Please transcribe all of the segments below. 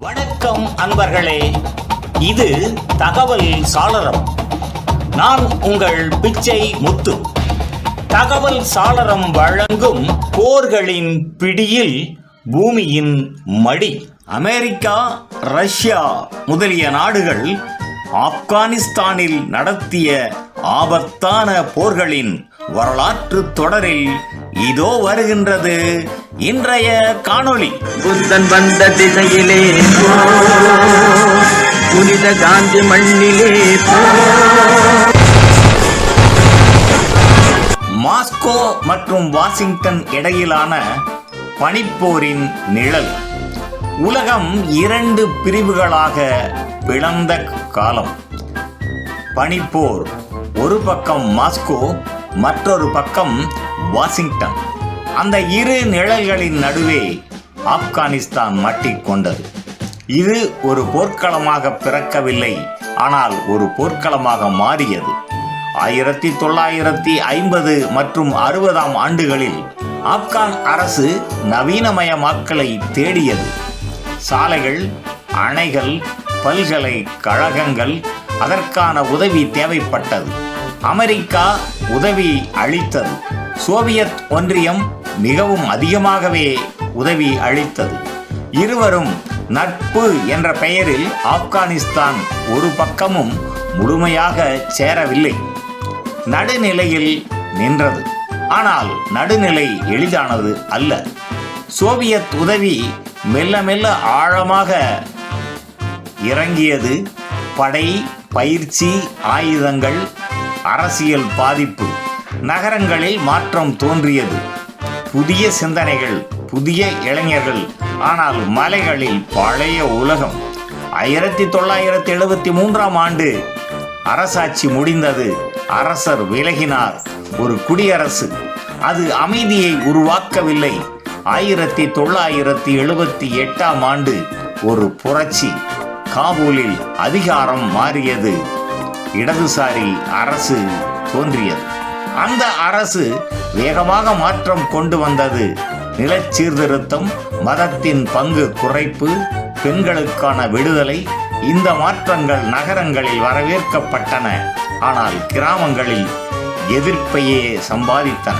வணக்கம் அன்பர்களே, இது தகவல் சாளரம். நான் உங்கள் பிச்சை முத்து. தகவல் சாளரம் வழங்கும் போர்களின் பிடியில் பூமியின் மடி. அமெரிக்கா, ரஷ்யா முதலிய நாடுகள் ஆப்கானிஸ்தானில் நடத்திய ஆபத்தான போர்களின் வரலாற்று தொடரில் இதோ வருகின்றது இன்றைய காணொளி. புத்தன் வந்த திசையிலே புனித காந்தி மண்ணிலே. மாஸ்கோ மற்றும் வாஷிங்டன் இடையிலான பனிப்போரின் நிழல். உலகம் இரண்டு பிரிவுகளாக பிளந்த காலம். பனிப்போர், ஒரு பக்கம் மாஸ்கோ, மற்றொரு பக்கம் வாஷிங்டன். அந்த இரு நிழல்களின் நடுவே ஆப்கானிஸ்தான் மாட்டிக்கொண்டது. இது ஒரு போர்க்களமாக பிறக்கவில்லை, ஆனால் ஒரு போர்க்களமாக மாறியது. 1950 மற்றும் 60ஆம் ஆண்டுகளில் ஆப்கான் அரசு நவீனமயமாக்கலை தேடியது. சாலைகள், அணைகள், பல்கலைக்கழகங்கள், அதற்கான உதவி தேவைப்பட்டது. அமெரிக்கா உதவி அளித்தது. சோவியத் ஒன்றியம் மிகவும் அதிகமாகவே உதவி அளித்தது. இருவரும் நட்பு என்ற பெயரில் ஆப்கானிஸ்தான் ஒரு பக்கமும் முழுமையாக சேரவில்லை. நடுநிலையில் நின்றது. ஆனால் நடுநிலை எளிதானது அல்ல. சோவியத் உதவி மெல்ல மெல்ல ஆழமாக இறங்கியது. படை பயிற்சி, ஆயுதங்கள், அரசியல் பாதிப்பு. நகரங்களில் மாற்றம் தோன்றியது. புதிய சிந்தனைகள், புதிய இளைஞர்கள். ஆனால் மலைகளில் பழைய உலகம். 1973ஆம் ஆண்டு அரசாட்சி முடிந்தது. அரசர் விலகினார். ஒரு குடியரசு. அது அமைதியை உருவாக்கவில்லை. 1978ஆம் ஆண்டு ஒரு புரட்சி. காபூலில் அதிகாரம் மாறியது. இடதுசாரி அரசு தோன்றியது. அந்த அரசு வேகமாக மாற்றம் கொண்டு வந்தது. நிலச் சீர்திருத்தம், மதத்தின் பங்கு குறைப்பு, பெண்களுக்கான விடுதலை. இந்த மாற்றங்கள் நகரங்களில் வரவேற்கப்பட்டன. ஆனால் கிராமங்களில் எதிர்ப்பையே சம்பாதித்தன.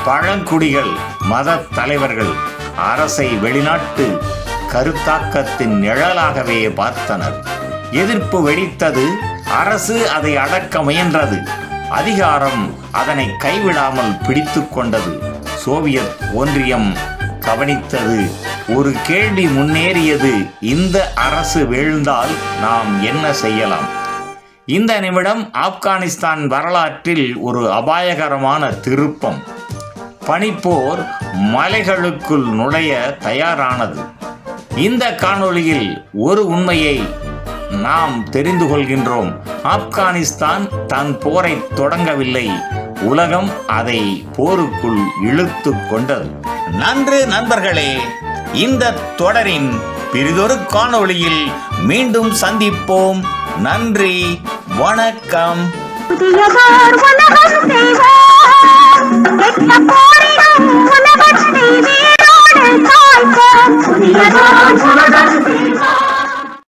பழங்குடிகள், மத தலைவர்கள் அரசை வெளிநாட்டு கருத்தாக்கத்தின் நிழலாகவே பார்த்தனர். எதிர்ப்பு வெடித்தது. அரசு அதை அடக்க முயன்றது. அதிகாரம் அதனை கைவிடாமல் பிடித்து கொண்டது. சோவியத் ஒன்றியம் கவனித்தது. ஒரு கேள்வி முன்னேறியது. இந்த அரசு வீழ்ந்தால் நாம் என்ன செய்யலாம்? இந்த நிமிடம் ஆப்கானிஸ்தான் வரலாற்றில் ஒரு அபாயகரமான திருப்பம். பனிப்போர் மலைகளுக்குள் நுழைய தயாரானது. இந்த காணொளியில் ஒரு உண்மையை நாம் தெரிந்து கொள்கின்றோம். ஆப்கானிஸ்தான் தன் போரை தொடங்கவில்லை. உலகம் அதை போருக்குள் இழுத்து கொண்டது. நன்று நண்பர்களே, இந்த தொடரின் பிறிதொரு காணொளியில் மீண்டும் சந்திப்போம். நன்றி, வணக்கம். புதியதோர் உலகம் செய்வோம்.